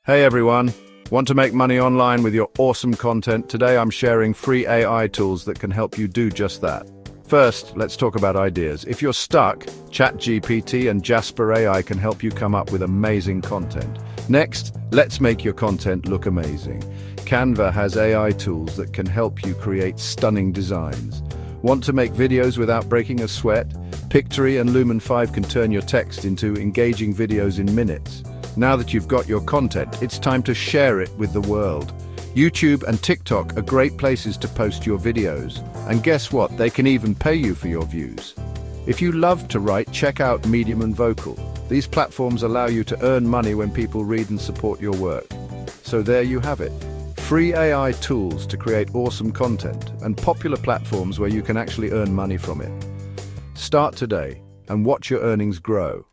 Hey everyone! Want to make money online with your awesome content? Today I'm sharing free AI tools that can help you do just that. First, let's talk about ideas. If you're stuck, ChatGPT and Jasper AI can help you come up with amazing content. Next, let's make your content look amazing. Canva has AI tools that can help you create stunning designs. Want to make videos without breaking a sweat? Pictory and Lumen 5 can turn your text into engaging videos in minutes. Now that you've got your content, it's time to share it with the world. YouTube and TikTok are great places to post your videos. And guess what? They can even pay you for your views. If you love to write, check out Medium and Vocal. These platforms allow you to earn money when people read and support your work. So there you have it. Free AI tools to create awesome content and popular platforms where you can actually earn money from it. Start today and watch your earnings grow.